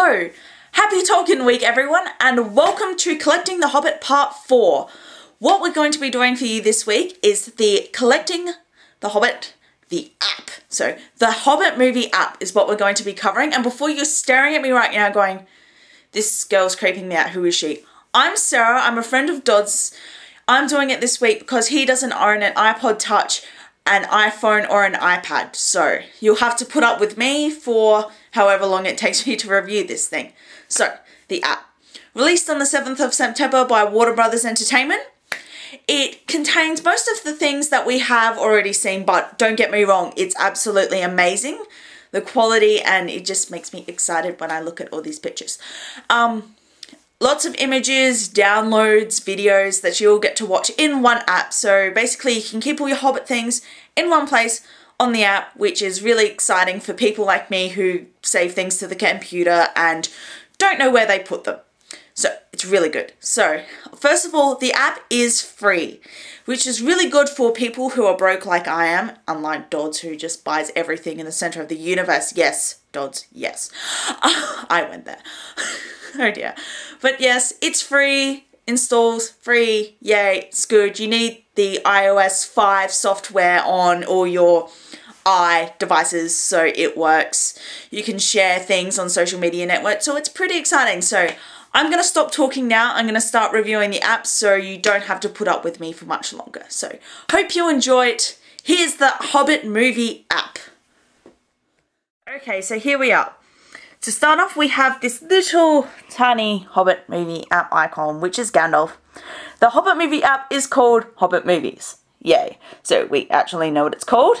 Hello! Happy Tolkien Week everyone, and welcome to Collecting the Hobbit Part 4. What we're going to be doing for you this week is the Collecting the Hobbit, the app. So, the Hobbit Movie App is what we're going to be covering, and before you're staring at me right now going, this girl's creeping me out, who is she? I'm Sarah, I'm a friend of Dodds. I'm doing it this week because he doesn't own an iPod Touch, an iPhone or an iPad, so you'll have to put up with me for however long it takes me to review this thing. So, the app. Released on the 7th of September by Warner Brothers Entertainment. It contains most of the things that we have already seen, but don't get me wrong, it's absolutely amazing. The quality, and it just makes me excited when I look at all these pictures. Lots of images, downloads, videos that you'll get to watch in one app. So basically you can keep all your Hobbit things in one place on the app, which is really exciting for people like me who save things to the computer and don't know where they put them. So it's really good. So first of all, the app is free, which is really good for people who are broke like I am, unlike Dodds who just buys everything in the center of the universe. Yes, Dodds, yes. I went there. Oh dear. But yes, it's free, installs free, yay, it's good. You need the iOS 5 software on all your devices so it works. You can share things on social media networks, so it's pretty exciting. So I'm going to stop talking now. I'm going to start reviewing the app so you don't have to put up with me for much longer. So hope you enjoy it. Here's the Hobbit Movie App. Okay, so here we are. To start off, we have this little tiny Hobbit Movie App icon, which is Gandalf. The Hobbit Movie App is called Hobbit Movies. Yay. So we actually know what it's called.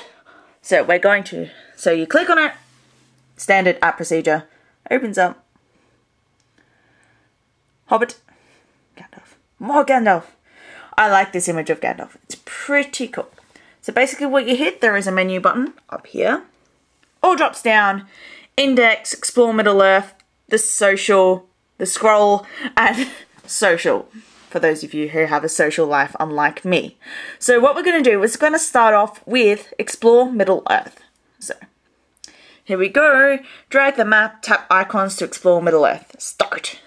So we're going to, so you click on it, standard app procedure, opens up. Hobbit, Gandalf, more Gandalf. I like this image of Gandalf. It's pretty cool. So basically what you hit, there is a menu button up here. All drops down. Index, Explore Middle-earth, the social, the scroll, and social, for those of you who have a social life unlike me. So what we're going to do is we're going to start off with Explore Middle-earth. So here we go, drag the map, tap icons to explore Middle-earth, start.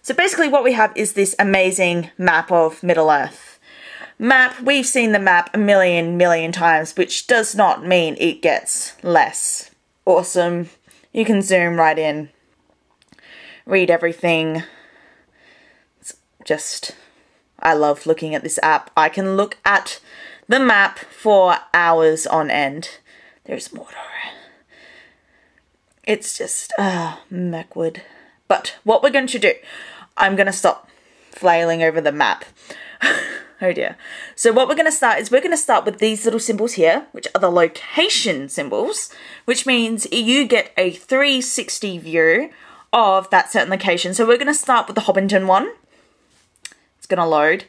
So basically what we have is this amazing map of Middle-earth. Map, we've seen the map a million times, which does not mean it gets less awesome. You can zoom right in, read everything. It's just, I love looking at this app. I can look at the map for hours on end. There's Mordor. It's just, Macwood. But what we're going to do, I'm going to stop flailing over the map. Oh dear. So what we're going to start is we're going to start with these little symbols here, which are the location symbols, which means you get a 360 view of that certain location. So we're going to start with the Hobbiton one. It's going to load.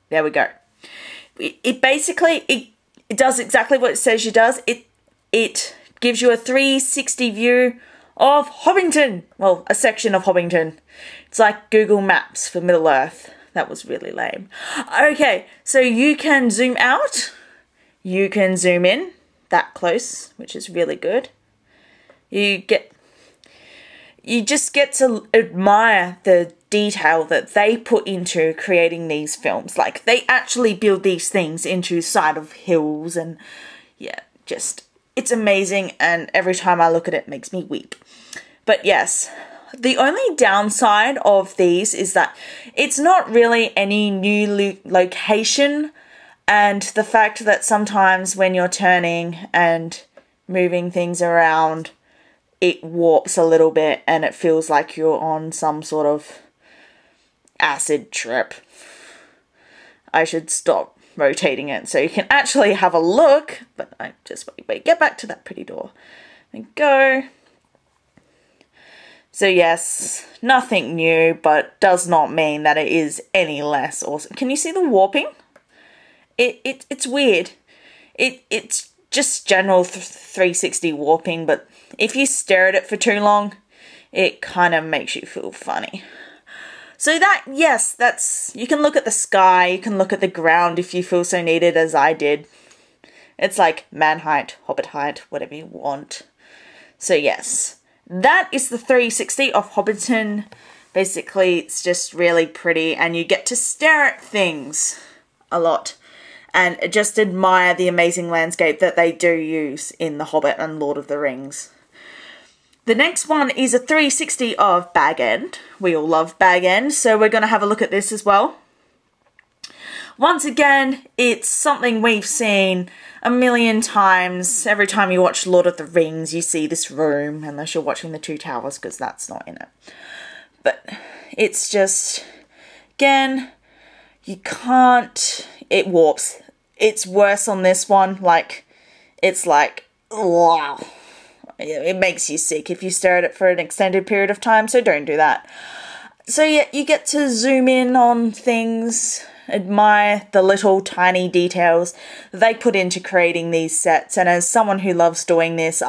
There we go. It basically, it does exactly what it says it does. It gives you a 360 view of Hobbiton. Well, a section of Hobbiton. It's like Google Maps for Middle-earth. That was really lame. Okay, so you can zoom out. You can zoom in that close, which is really good. You just get to admire the detail that they put into creating these films. Like, they actually build these things into side of hills, and yeah, just, it's amazing, and every time I look at it, it makes me weep. But yes, the only downside of these is that it's not really any new location, and the fact that sometimes when you're turning and moving things around, it warps a little bit and it feels like you're on some sort of acid trip. I should stop rotating it so you can actually have a look, but I just wait, get back to that pretty door. There we go. So yes, nothing new, but does not mean that it is any less awesome. Can you see the warping? It's weird. It's just general 360 warping, but if you stare at it for too long, it kind of makes you feel funny. So that, yes, that's, you can look at the sky, you can look at the ground if you feel so needed, as I did. It's like man height, hobbit height, whatever you want. So yes. that is the 360 of Hobbiton. Basically, it's just really pretty and you get to stare at things a lot and just admire the amazing landscape that they do use in The Hobbit and Lord of the Rings. The next one is a 360 of Bag End. We all love Bag End, so we're going to have a look at this as well. Once again, it's something we've seen a million times. Every time you watch Lord of the Rings, you see this room, unless you're watching the Two Towers, because that's not in it. But it's just, again, you can't, it warps. It's worse on this one, like, it's like, wow. It makes you sick if you stare at it for an extended period of time, so don't do that. So yeah, you get to zoom in on things, admire the little tiny details they put into creating these sets, and as someone who loves doing this,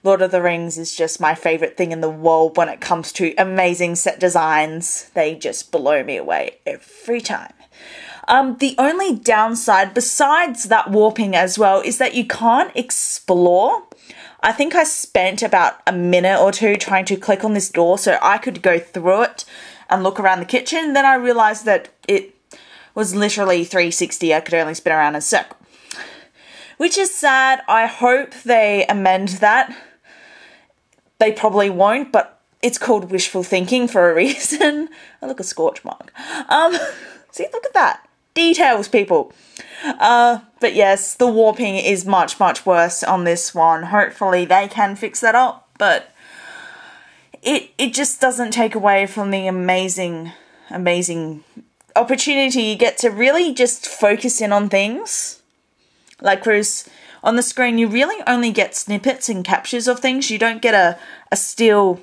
Lord of the Rings is just my favourite thing in the world when it comes to amazing set designs. They just blow me away every time. The only downside, besides that warping as well, is that you can't explore. I think I spent about a minute or two trying to click on this door so I could go through it and look around the kitchen. Then I realised that it was literally 360. I could only spin around in a circle, which is sad. I hope they amend that. They probably won't, but it's called wishful thinking for a reason. Oh, look, a scorch mark. See, look at that. Details, people. But yes, the warping is much, much worse on this one. Hopefully they can fix that up, but it just doesn't take away from the amazing opportunity you get to really just focus in on things. Like, whereas on the screen, you really only get snippets and captures of things. You don't get a still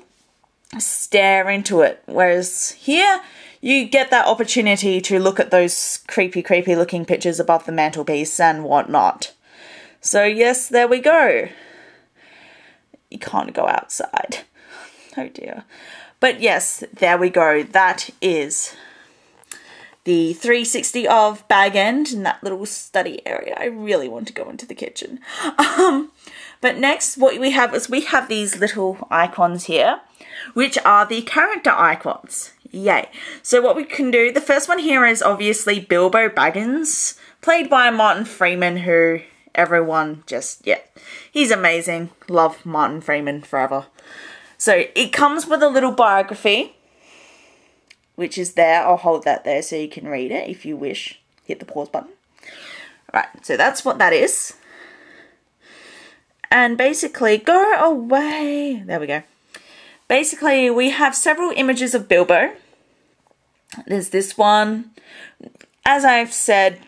stare into it. Whereas here, you get that opportunity to look at those creepy looking pictures above the mantelpiece and whatnot. So yes, there we go. You can't go outside. Oh dear. But yes, there we go. That is the 360 of Bag End in that little study area. I really want to go into the kitchen. But next, what we have is we have these little icons here, which are the character icons. Yay. So what we can do, the first one here is obviously Bilbo Baggins, played by Martin Freeman, who everyone just, yeah, he's amazing. Love Martin Freeman forever. So it comes with a little biography, which is there. I'll hold that there so you can read it if you wish. Hit the pause button. Right, so that's what that is. And basically, go away. There we go. Basically, we have several images of Bilbo. There's this one. As I've said,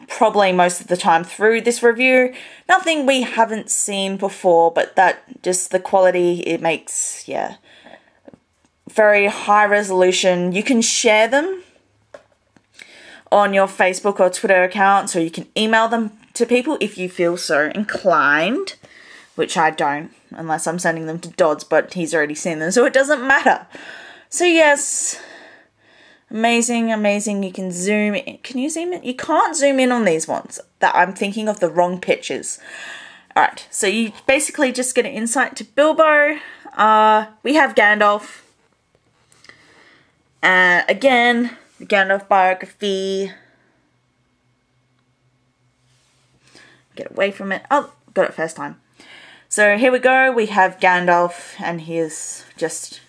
probably most of the time through this review, nothing we haven't seen before, but that just the quality it makes, yeah, very high resolution. You can share them on your Facebook or Twitter accounts, or you can email them to people if you feel so inclined, which I don't, unless I'm sending them to Dodds, but he's already seen them, so it doesn't matter. So yes, amazing, amazing. You can zoom in. Can you zoom in? You can't zoom in on these ones. That I'm thinking of the wrong pictures. Alright, so you basically just get an insight to Bilbo. We have Gandalf. Again, the Gandalf biography. Get away from it. Oh, got it first time. So here we go. We have Gandalf, and here's just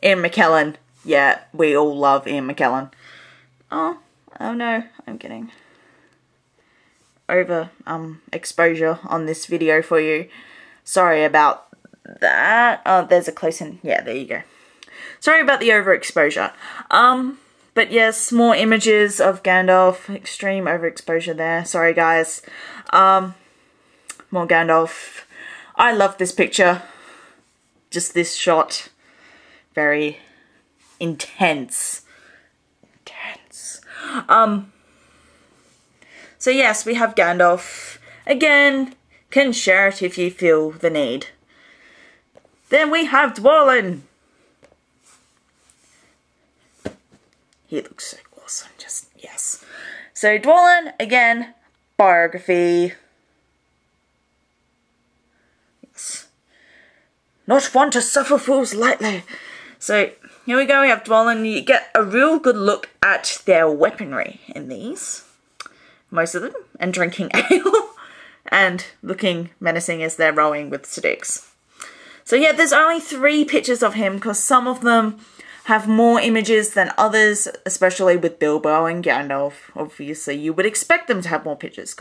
Ian McKellen. Yeah, we all love Ian McKellen. Oh no, I'm getting over exposure on this video for you. Sorry about that. Oh, there's a close in. Yeah, there you go. Sorry about the overexposure. But yes, more images of Gandalf. Extreme overexposure there. Sorry, guys. More Gandalf. I love this picture. Just this shot. Very intense. So yes, we have Gandalf. Again, can share it if you feel the need. Then we have Dwalin. He looks so awesome, just, yes. So Dwalin, again, biography. Yes. Not one to suffer fools lightly. So here we go, we have Dwalin. You get a real good look at their weaponry in these. Most of them. And drinking ale. And looking menacing as they're rowing with sticks. So yeah, there's only 3 pictures of him because some of them have more images than others, especially with Bilbo and Gandalf. Obviously, you would expect them to have more pictures,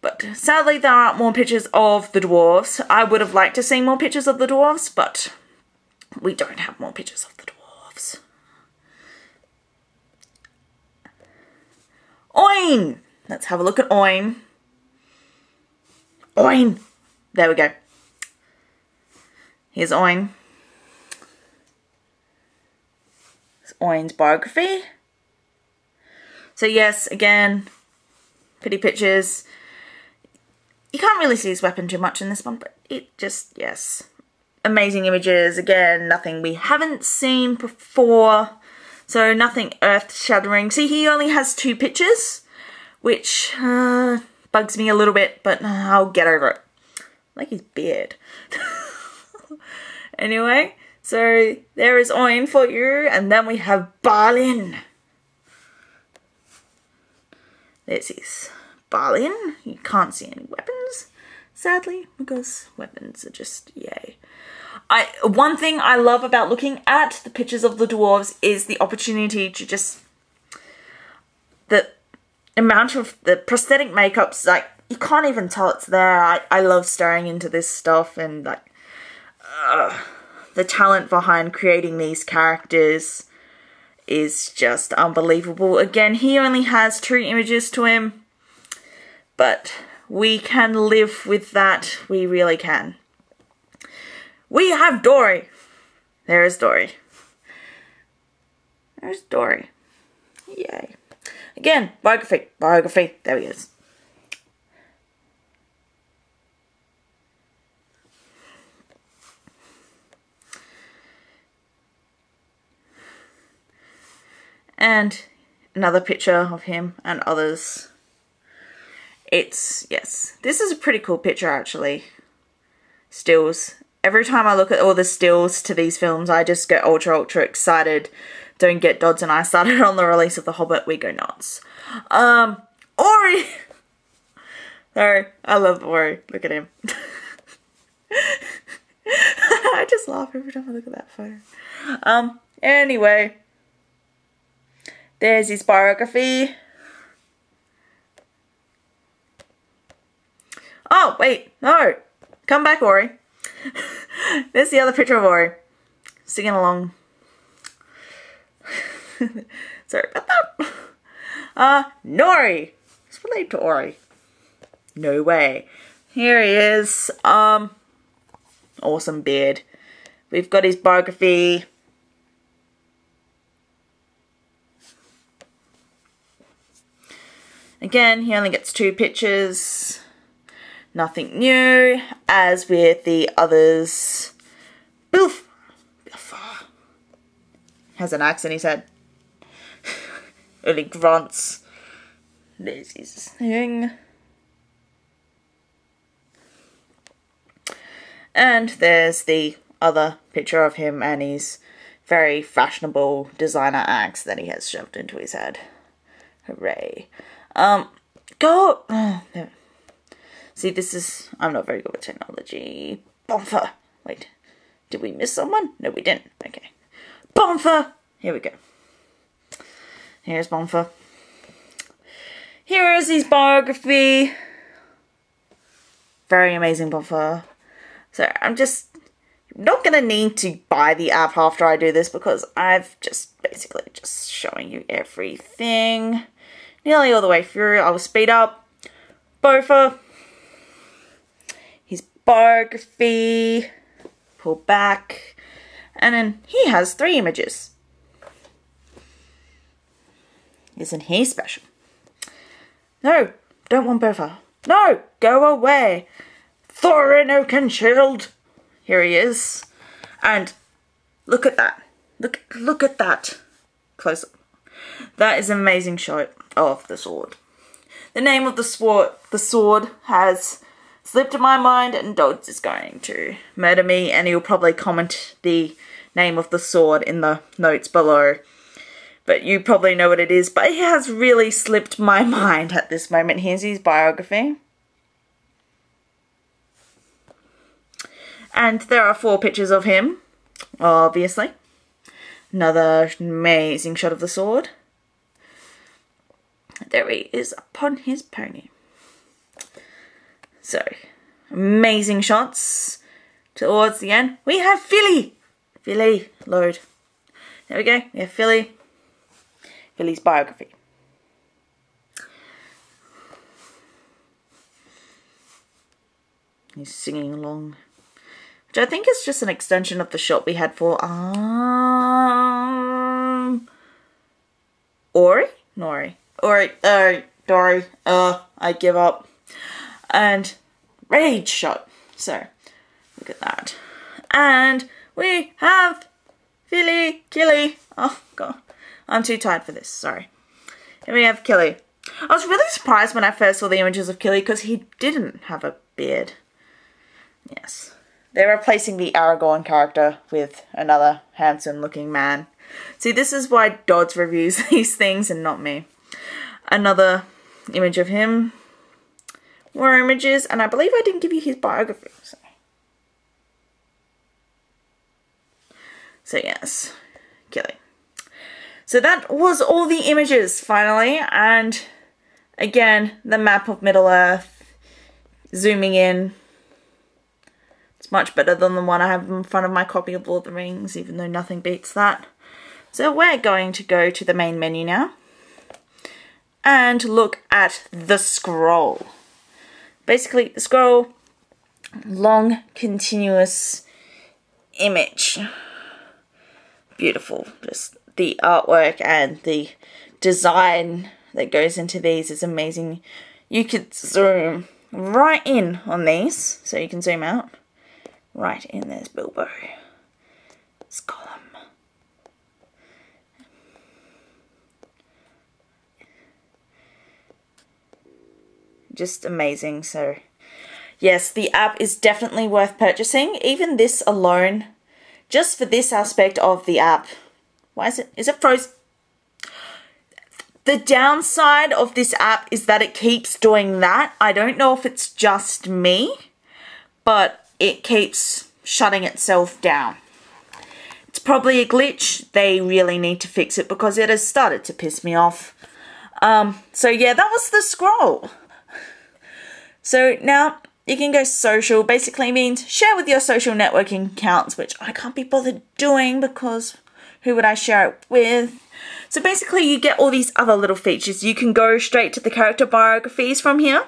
but sadly there aren't more pictures of the dwarves. I would have liked to see more pictures of the dwarves, but we don't have more pictures of the dwarves. Oin! Let's have a look at Oin. Oin! There we go. Here's Oin. It's Oin's biography. So yes, again, pretty pictures. You can't really see his weapon too much in this one, but it just, yes. Amazing images. Again, nothing we haven't seen before. So nothing earth-shattering. See, he only has 2 pictures, which bugs me a little bit, but I'll get over it. Like his beard. Anyway, so there is Oin for you, and then we have Balin. There's his Balin. You can't see any weapons, sadly, because weapons are just yay. One thing I love about looking at the pictures of the dwarves is the opportunity to just, the amount of the prosthetic makeups, like, you can't even tell it's there. I love staring into this stuff, and like, the talent behind creating these characters is just unbelievable. Again, he only has 2 images to him, but we can live with that. We really can. We have Dory. There is Dory. There's Dory. Yay. Again, biography. Biography. There he is. And another picture of him and others. It's, yes, this is a pretty cool picture actually. Stills. Every time I look at all the stills to these films, I just get ultra excited. Don't get Dodds and I started on the release of The Hobbit, we go nuts. Ori! Sorry, I love Ori. Look at him. I just laugh every time I look at that photo. Anyway. There's his biography. Oh, wait, no. Come back, Ori. There's the other picture of Ori. Singing along. Sorry about that. Nori. He's related to Ori. No way. Here he is. Awesome beard. We've got his biography. Again, he only gets 2 pictures. Nothing new. As with the others. Bilf has an axe in his head. Only grunts. There's his thing. And there's the other picture of him and his very fashionable designer axe that he has shoved into his head. Hooray. Go! There. See, this is, I'm not very good with technology. Bonfa! Wait, did we miss someone? No, we didn't. Okay. Bonfa! Here we go. Here's Bonfa. Here is his biography. Very amazing Bonfa. So, I'm not going to need to buy the app after I do this because I've just basically just showing you everything. Nearly all the way through. I will speed up. Bonfa. His biography. Pull back. And then he has 3 images. Isn't he special? No, don't want Bonfa. No, go away. Thorin Oakenshield. Here he is. And look at that. Look at that. Close up. That is an amazing shot of the sword. The name of the sword has slipped my mind, and Dodds is going to murder me, and he'll probably comment the name of the sword in the notes below. But you probably know what it is, but it has really slipped my mind at this moment. Here's his biography. And there are 4 pictures of him, obviously. Another amazing shot of the sword. There he is upon his pony. So, amazing shots. Towards the end, we have Philly. Philly, load. There we go, we have Philly. Philly's biography. He's singing along. Which I think is just an extension of the shot we had for Ori? Nori. Ori. Dory. I give up. And rage shot. So, look at that. And we have Philly, Killy. Oh, God. I'm too tired for this. Sorry. Here we have Killy. I was really surprised when I first saw the images of Killy because he didn't have a beard. Yes. They're replacing the Aragorn character with another handsome looking man. See, this is why Dodds reviews these things and not me. Another image of him. More images, and I believe I didn't give you his biography. So yes, Killy. So that was all the images finally, and again, the map of Middle Earth, zooming in. It's much better than the one I have in front of my copy of Lord of the Rings, even though nothing beats that. So we're going to go to the main menu now and look at the scroll. Basically, the scroll, long, continuous image. Beautiful. Just the artwork and the design that goes into these is amazing. You could zoom right in on these, so you can zoom out. Right in, there's Bilbo. It's Gollum. Just amazing. So yes, the app is definitely worth purchasing. Even this alone, just for this aspect of the app. Why is it frozen? The downside of this app is that it keeps doing that. I don't know if it's just me, but it keeps shutting itself down. It's probably a glitch. They really need to fix it because it has started to piss me off. So yeah, that was the scroll. So now you can go social. Basically means share with your social networking accounts, which I can't be bothered doing because who would I share it with? So basically you get all these other little features. You can go straight to the character biographies from here.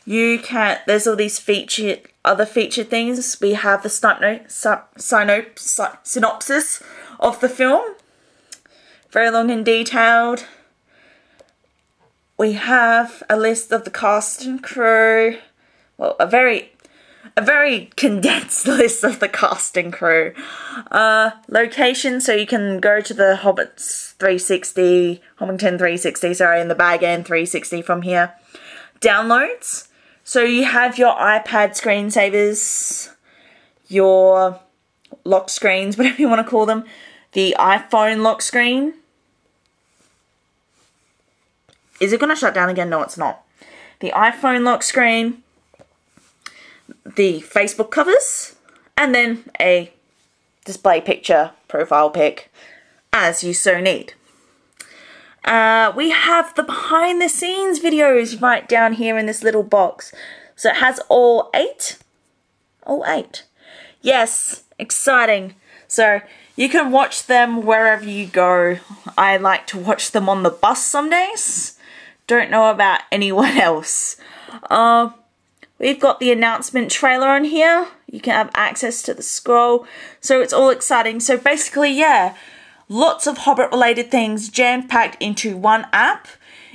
You can, there's all these other featured things. We have the synopsis of the film. Very long and detailed. We have a list of the cast and crew. Well, a very condensed list of the cast and crew. Location, so you can go to the Hobbiton 360, sorry, and the Bag End 360 from here. Downloads. So you have your iPad screensavers, your lock screens, whatever you want to call them, the iPhone lock screen. Is it going to shut down again? No, it's not. The iPhone lock screen, the Facebook covers, and then a display picture profile pic as you so need. We have the behind the scenes videos right down here in this little box. So it has all 8. All 8. Yes, exciting. So you can watch them wherever you go. I like to watch them on the bus some days. Don't know about anyone else. We've got the announcement trailer on here. You can have access to the scroll. So it's all exciting. So basically, yeah, lots of Hobbit related things jam-packed into one app.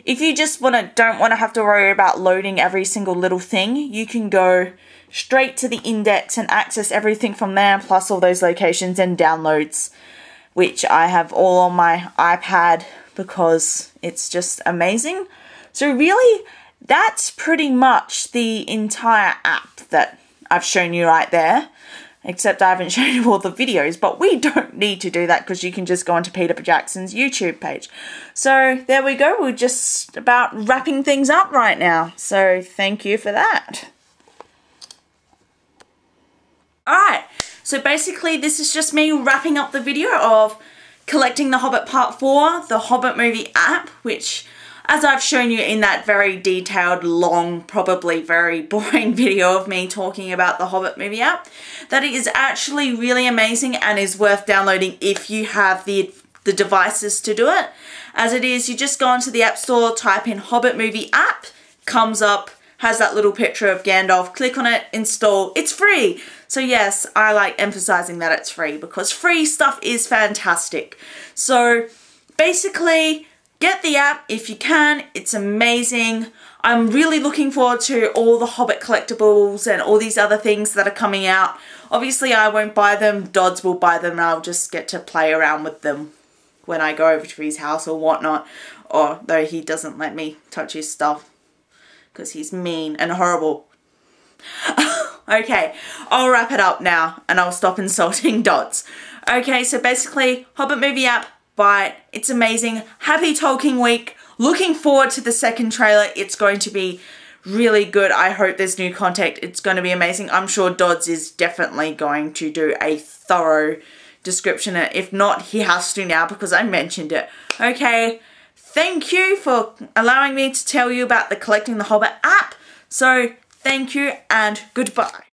If you just don't want to have to worry about loading every single little thing, you can go straight to the index and access everything from there, plus all those locations and downloads, which I have all on my iPad because it's just amazing. So really, that's pretty much the entire app that I've shown you right there. Except I haven't shown you all the videos, but we don't need to do that because you can just go onto Peter Jackson's YouTube page. So there we go. We're just about wrapping things up right now. So thank you for that. Alright, so basically this is just me wrapping up the video of collecting The Hobbit Part 4, the Hobbit Movie App, which, as I've shown you in that very detailed, long, probably very boring video of me talking about the Hobbit Movie App, that it is actually really amazing and is worth downloading if you have the devices to do it. As it is, you just go onto the App Store, type in Hobbit Movie App, comes up, has that little picture of Gandalf, click on it, install, it's free. So yes, I like emphasizing that it's free because free stuff is fantastic. So basically, get the app if you can, it's amazing. I'm really looking forward to all the Hobbit collectibles and all these other things that are coming out. Obviously I won't buy them, Dodds will buy them and I'll just get to play around with them when I go over to his house or whatnot. Or though he doesn't let me touch his stuff because he's mean and horrible. Okay, I'll wrap it up now and I'll stop insulting Dodds. Okay, so basically Hobbit Movie App, buy it. It's amazing. Happy Tolkien week. Looking forward to the second trailer. It's going to be really good. I hope there's new content. It's going to be amazing. I'm sure Dodds is definitely going to do a thorough description. If not, he has to now because I mentioned it. Okay, thank you for allowing me to tell you about the Collecting the Hobbit app. So thank you and goodbye.